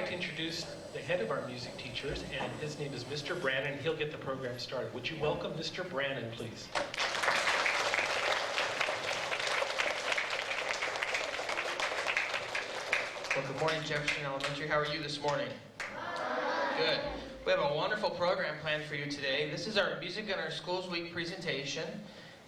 like to introduce the head of our music teachers, and his name is Mr. Brannon. He'll get the program started. Would you welcome Mr. Brannon, please? Well, good morning, Jefferson Elementary. How are you this morning? Good. We have a wonderful program planned for you today. This is our Music in Our Schools Week presentation,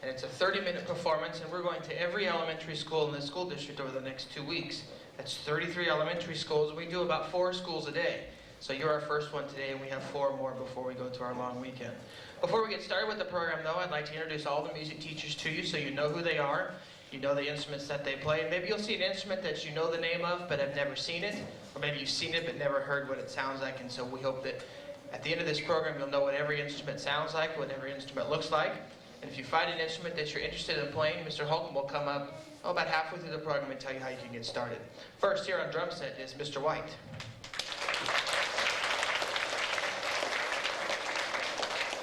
and it's a 30-minute performance, and we're going to every elementary school in the school district over the next 2 weeks. That's 33 elementary schools, and we do about 4 schools a day. So you're our first one today, and we have 4 more before we go to our long weekend. Before we get started with the program, though, I'd like to introduce all the music teachers to you so you know who they are. You know the instruments that they play. Maybe you'll see an instrument that you know the name of but have never seen it, or maybe you've seen it but never heard what it sounds like. And so we hope that at the end of this program you'll know what every instrument sounds like, what every instrument looks like. And if you find an instrument that you're interested in playing, Mr. Holcomb will come up about halfway through the program and tell you how you can get started. First, here on drum set is Mr. White.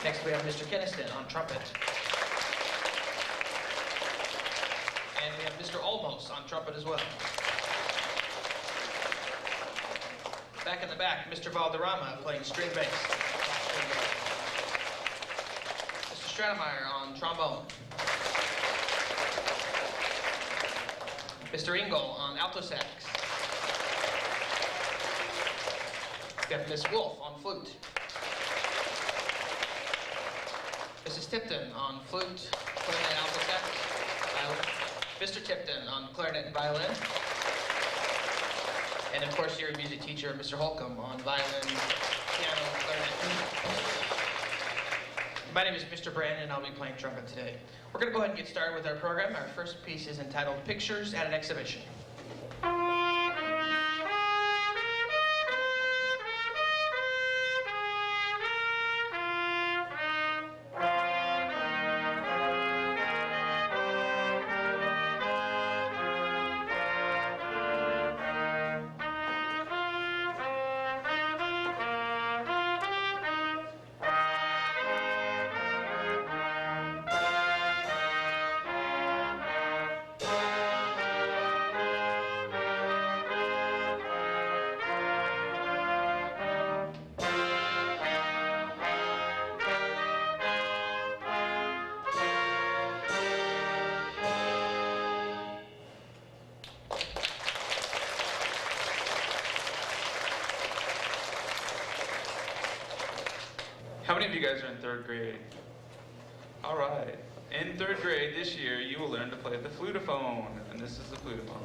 Next we have Mr. Keniston on trumpet. And we have Mr. Olmos on trumpet as well. Back in the back, Mr. Valderrama playing string bass. Mr. Stratemeyer on trombone. Mr. Engel on alto sax. We have Miss Wolf on flute. Mrs. Tipton on flute, clarinet, alto sax, violin. Mr. Tipton on clarinet and violin. And of course your music teacher, Mr. Holcomb, on violin, piano, clarinet. My name is Mr. Brandon, and I'll be playing trumpet today. We're going to go ahead and get started with our program. Our first piece is entitled Pictures at an Exhibition. How many of you guys are in 3rd grade? All right. In 3rd grade this year, you will learn to play the flutophone, and this is the flutophone.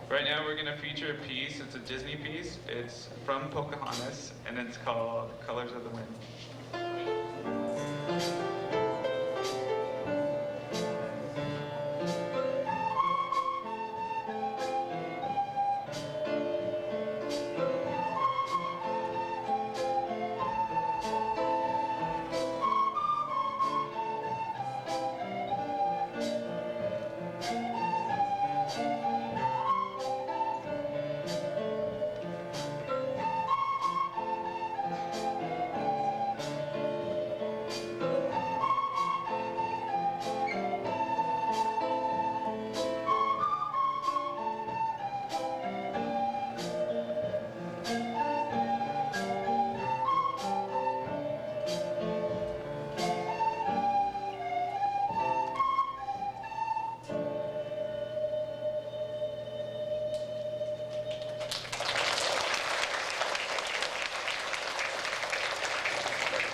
Right now, we're going to feature a piece. It's a Disney piece. It's from Pocahontas, and it's called Colors of the Wind.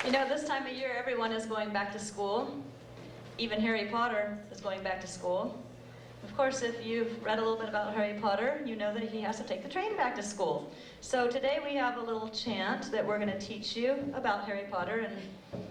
You know, this time of year, everyone is going back to school. Even Harry Potter is going back to school. Of course, if you've read a little bit about Harry Potter, you know that he has to take the train back to school. So today we have a little chant that we're going to teach you about Harry Potter and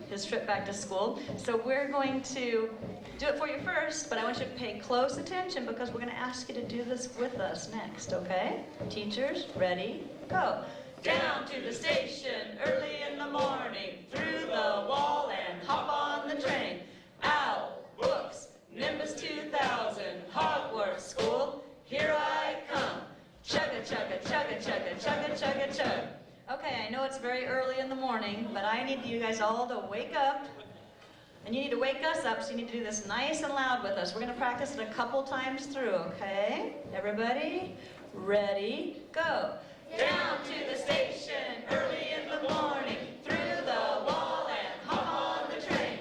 his trip back to school. So we're going to do it for you first, but I want you to pay close attention because we're going to ask you to do this with us next, okay? Teachers, ready, go. Down to the station early in the morning, through the wall and hop on the train. Owl, books, Nimbus 2000, Hogwarts School, here I come. Chugga, chugga, chugga, chugga, chugga, chugga, chug. Okay, I know it's very early in the morning, but I need you guys all to wake up. And you need to wake us up, so you need to do this nice and loud with us. We're going to practice it a couple times through, okay? Everybody, ready, go. Down to the station early in the morning, through the wall and hop on the train.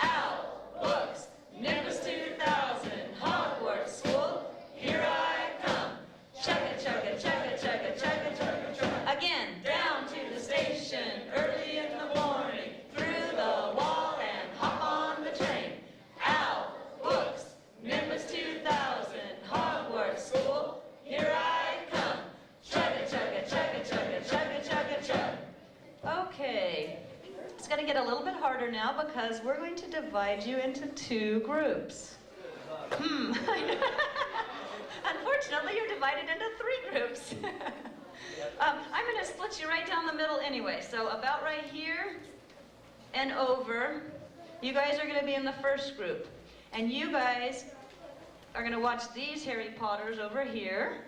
Out, books, Nimbus 2000, Hogwarts School, here I come. Chugga, chugga, chugga, chugga, chugga, chugga, chugga. Again, down to the station early in the morning, through the wall and hop on the train. Out, books, Nimbus 2000, Hogwarts School, here I come. Chugga, chugga, chugga, chugga, chugga, chugga, chugga. Okay, it's going to get a little bit harder now because we're going to divide you into two groups. Unfortunately, you're divided into three groups. I'm going to split you right down the middle anyway. So about right here and over, you guys are going to be in the first group. And you guys are going to watch these Harry Potters over here.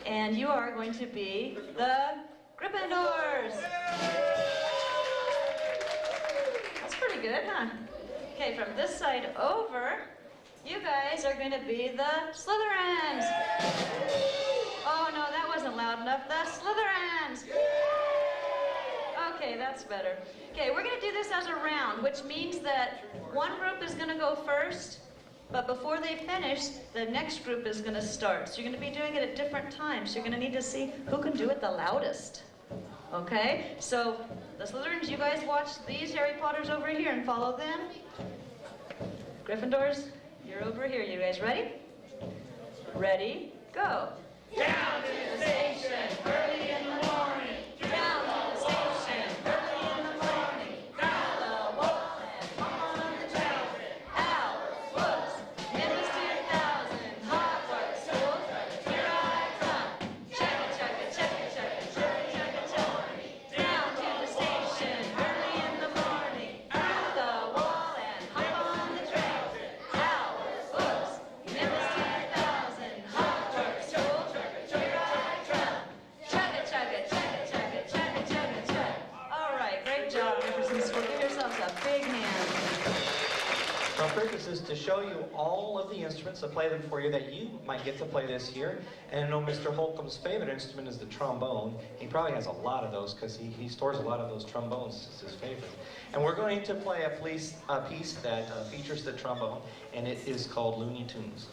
And you are going to be the Gryffindors. That's pretty good, huh? Okay, from this side over, you guys are going to be the Slytherins. Oh no, that wasn't loud enough. The Slytherins. Okay, that's better. Okay, we're going to do this as a round, which means that one group is going to go first, but before they finish, the next group is going to start. So you're going to be doing it at different times. So you're going to need to see who can do it the loudest. Okay, so the Slytherins, you guys watch these Harry Potters over here and follow them. Gryffindors, you're over here. You guys ready? Ready, go. Down to the station early in the morning. Down to the station early in the morning. Down the wall and hop on the train. Out, books, Nimbus 2000, Hogwarts School, here I come. Chugga, chugga, chugga, chugga, chugga, chugga, chugga. Down to the station early in the morning. Through the wall and hop on the train. Out, books, Nimbus 2000, Hogwarts School, here I come. Chugga, chugga, chugga, chugga, chugga, chugga, chugga. All right, great job, Jefferson School. Give yourselves a big hand. Our purpose is to show you all of the instruments, to play them for you that you might get to play this year. And I know Mr. Holcomb's favorite instrument is the trombone. He probably has a lot of those because he stores a lot of those trombones. It's his favorite. And we're going to play a piece that features the trombone, and it is called Looney Tunes.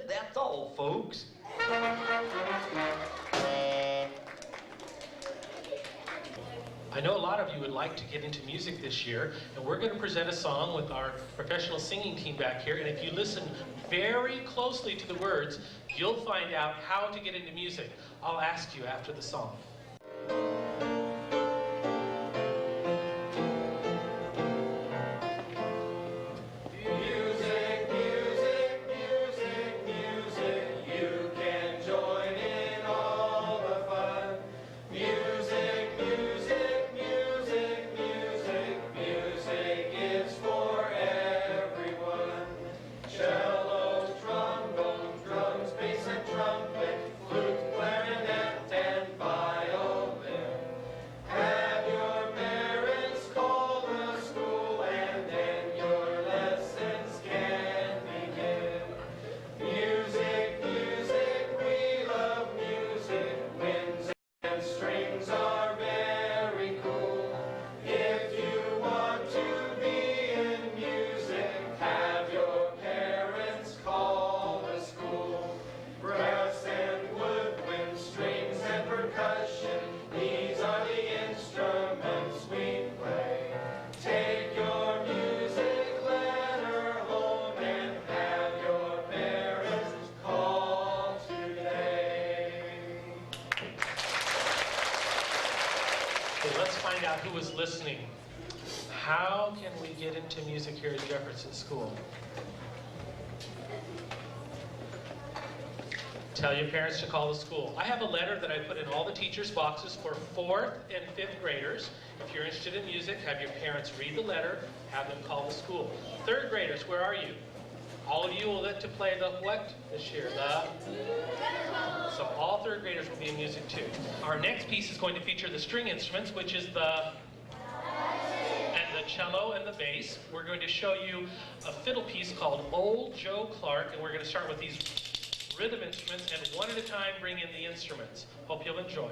That's all, folks. I know a lot of you would like to get into music this year, and we're going to present a song with our professional singing team back here, and if you listen very closely to the words, you'll find out how to get into music. I'll ask you after the song. Trumpet, flute, clarinet, and violin. Okay, let's find out who was listening. How can we get into music here at Jefferson School? Tell your parents to call the school. I have a letter that I put in all the teachers' boxes for 4th and 5th graders. If you're interested in music, have your parents read the letter, have them call the school. 3rd graders, where are you? All of you will get to play the what this year? So all 3rd graders will be in music too. Our next piece is going to feature the string instruments, which is the cello and the bass. We're going to show you a fiddle piece called Old Joe Clark, and we're going to start with these rhythm instruments and one at a time bring in the instruments. Hope you'll enjoy.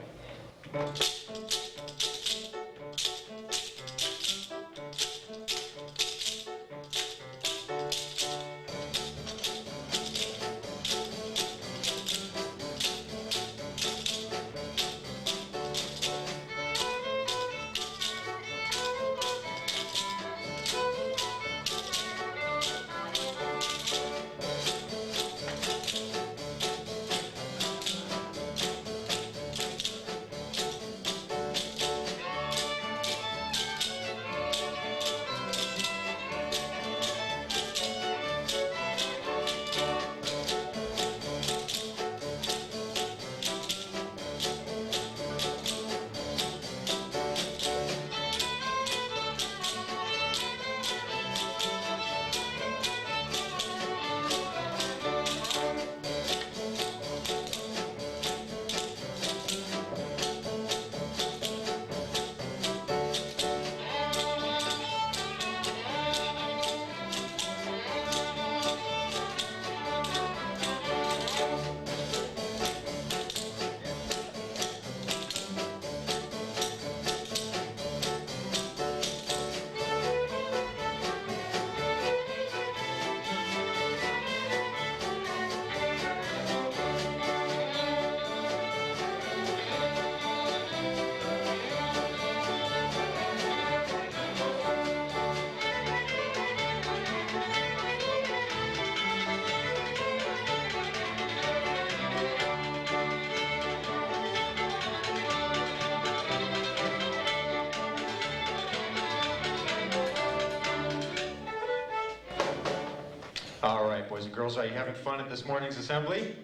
All right, boys and girls, are you having fun at this morning's assembly?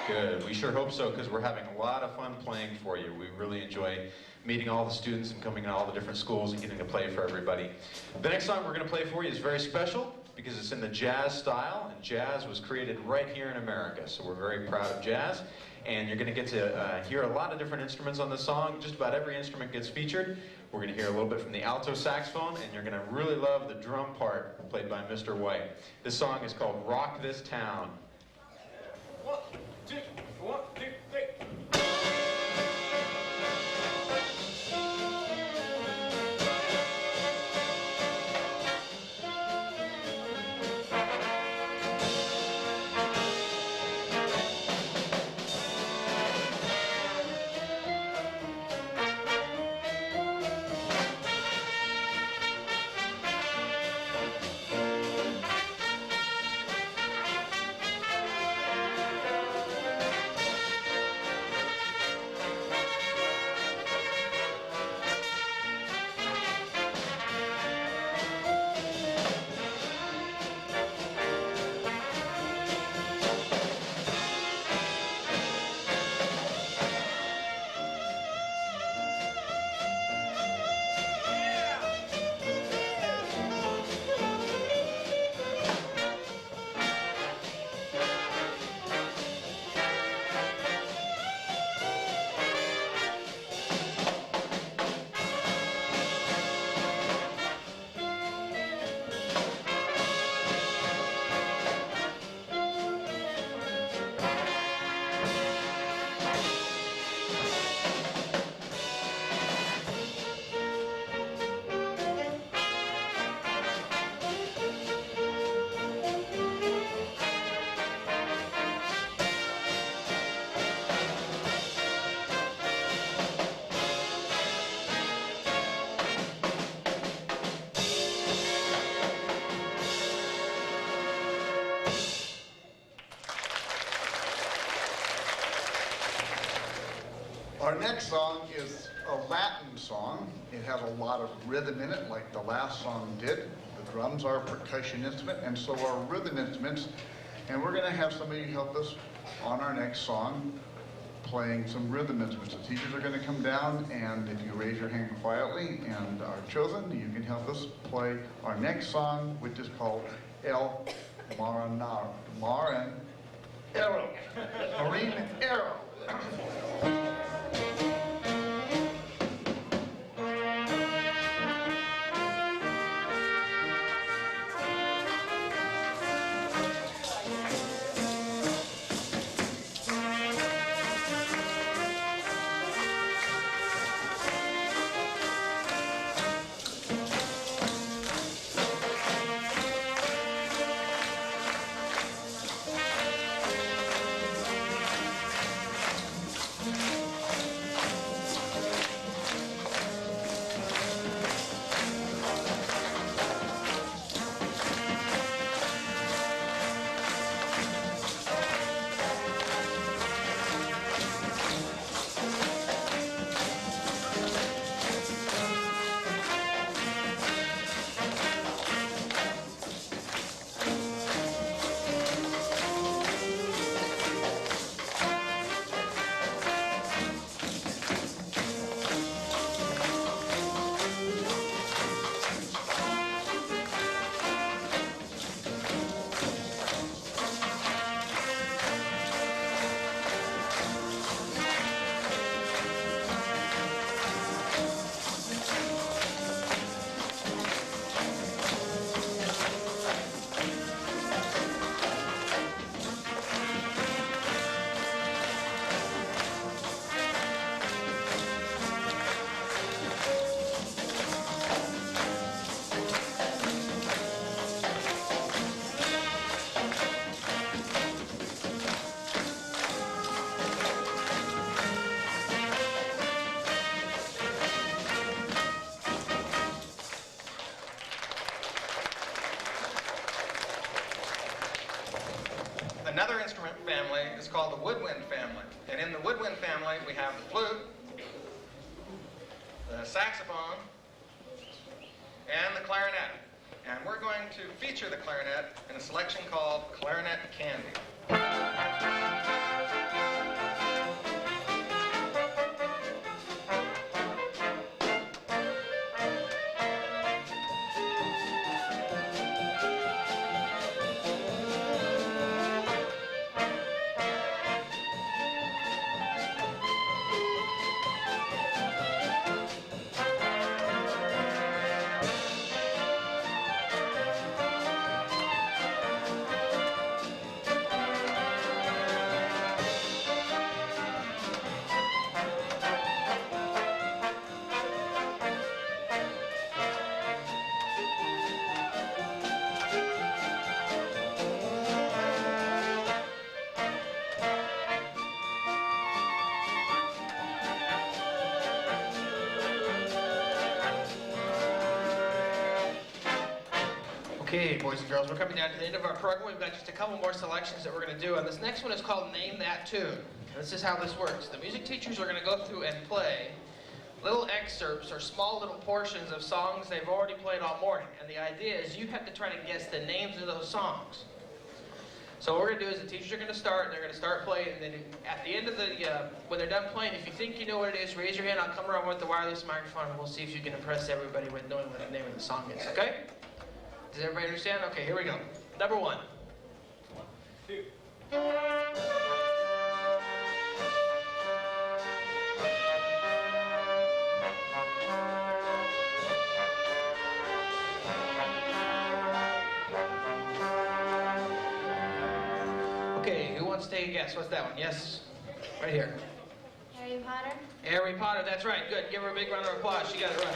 Good. We sure hope so, because we're having a lot of fun playing for you. We really enjoy meeting all the students and coming to all the different schools and getting to play for everybody. The next song we're going to play for you is very special because it's in the jazz style, and jazz was created right here in America, so we're very proud of jazz. And you're going to get to hear a lot of different instruments on this song. Just about every instrument gets featured. We're going to hear a little bit from the alto saxophone, and you're going to really love the drum part played by Mr. White. This song is called Rock This Town. 1, 2, 1, 2, 3. Our next song is a Latin song. It has a lot of rhythm in it, like the last song did. The drums are a percussion instrument, and so are rhythm instruments. And we're going to have somebody help us on our next song playing some rhythm instruments. The teachers are going to come down, and if you raise your hand quietly and are chosen, you can help us play our next song, which is called El Marinero. Marine Arrow. Another instrument family is called the woodwind family. And in the woodwind family, we have the flute, the saxophone, and the clarinet. And we're going to feature the clarinet in a selection called Clarinet Candy. Okay, boys and girls, we're coming down to the end of our program. We've got just a couple more selections that we're going to do, and this next one is called Name That Tune. This is how this works. The music teachers are going to go through and play little excerpts or small little portions of songs they've already played all morning, and the idea is you have to try to guess the names of those songs. So what we're going to do is the teachers are going to start, and they're going to start playing, and then at the end of the, when they're done playing, if you think you know what it is, raise your hand. I'll come around with the wireless microphone, and we'll see if you can impress everybody with knowing what the name of the song is, okay? Does everybody understand? Okay, here we go. Number one. 1, 2. Okay, who wants to take a guess? What's that one? Yes? Right here. Harry Potter. Harry Potter, that's right. Good. Give her a big round of applause. She got it right.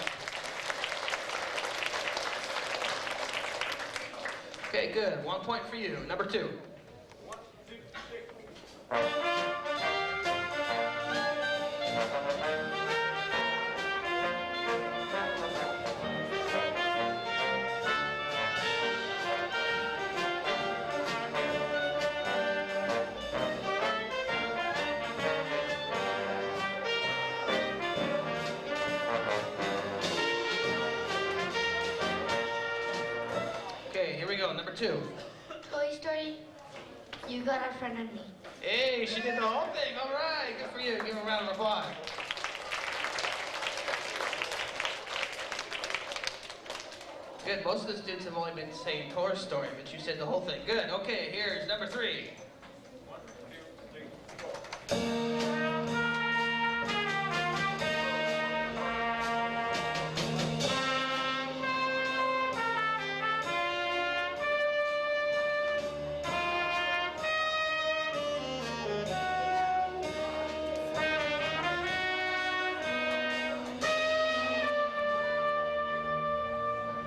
Okay, good. 1 point for you. Number 2. 1, 2, 3. 2. Toy Story, You Got a Friend in Me. Hey, she did the whole thing. All right, good for you. Give her a round of applause. Good. Most of the students have only been saying Toy Story, but you said the whole thing. Good. Okay, here's number 3.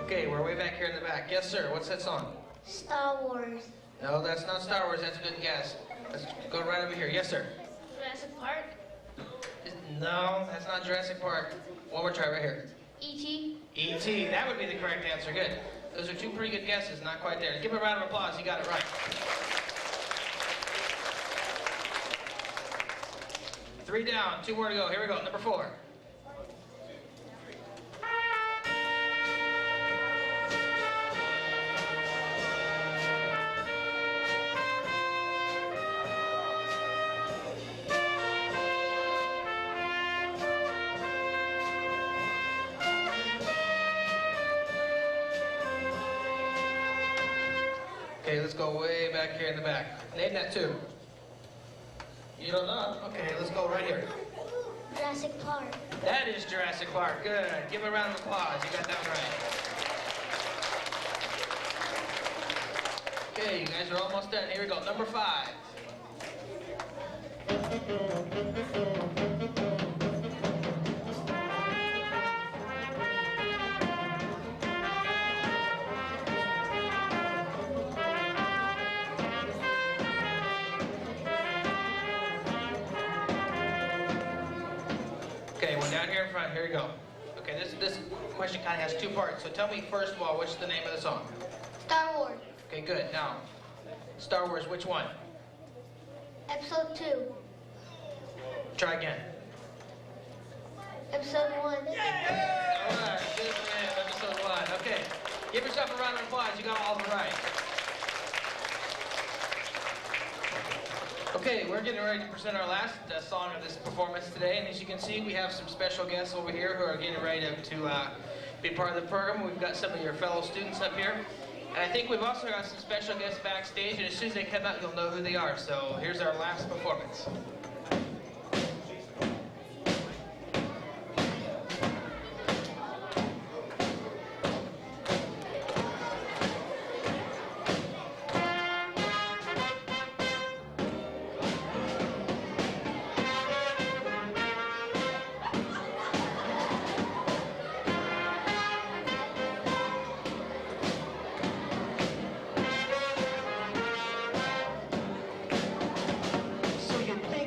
Okay, we're way back here in the back. Yes, sir. What's that song? Star Wars. No, that's not Star Wars. That's a good guess. Let's go right over here. Yes, sir. Jurassic Park. No, that's not Jurassic Park. One more try right here. E.T. E.T. That would be the correct answer. Good. Those are 2 pretty good guesses. Not quite there. Give him a round of applause. You got it right. 3 down. 2 more to go. Here we go. Number 4. Okay, let's go way back here in the back. Name that 2. You don't know? Okay, let's go right here. Jurassic Park. That is Jurassic Park. Good. Give him a round of applause. You got that one right. Okay, you guys are almost done. Here we go. Number 5. Okay, we're down here in front. Here we go. Okay, this question kind of has 2 parts. So tell me first of all, what's the name of the song? Star Wars. Okay, good. Now, Star Wars, which one? Episode 2. Try again. Episode 1. All right, good man. Episode 1. Okay, give yourself a round of applause. You got all of them right. Okay, we're getting ready to present our last song of this performance today, and as you can see, we have some special guests over here who are getting ready to be part of the program. We've got some of your fellow students up here, and I think we've also got some special guests backstage, and as soon as they come out, you'll know who they are. So here's our last performance.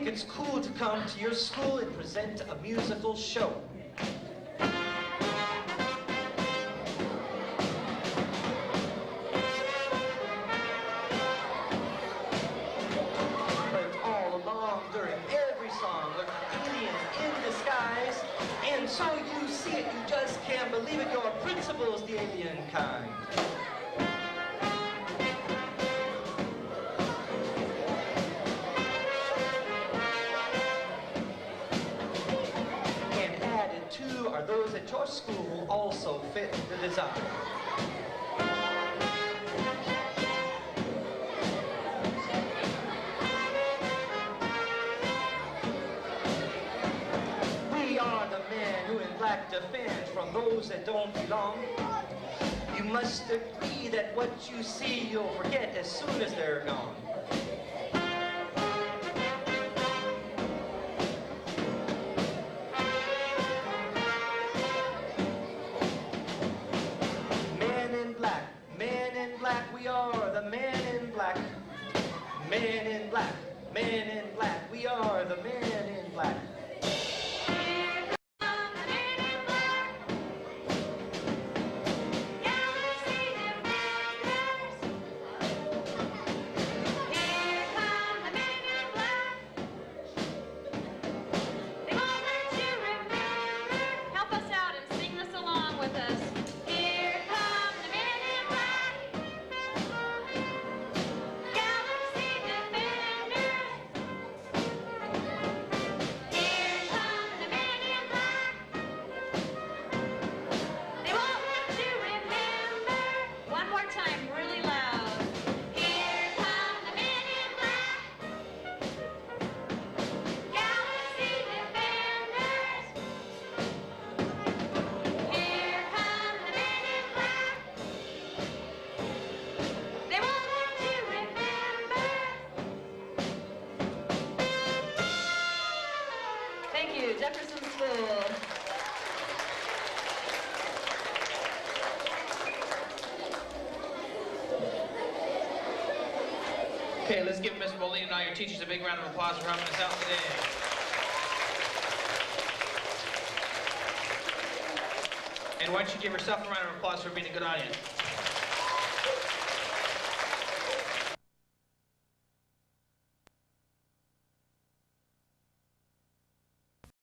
It's cool to come to your school and present a musical show. But all along during every song, look, alien in disguise, and so you see it, you just can't believe it, your principal's the alien kind. Are those at your school also fit the design? We are the men who in black defend from those that don't belong. You must agree that what you see you'll forget as soon as they're gone. We are the men in black. Men in black. Men in black. We are the men in black. Thank you, Jefferson School. Okay, let's give Ms. Molina and all your teachers a big round of applause for helping us out today. And why don't you give yourself a round of applause for being a good audience?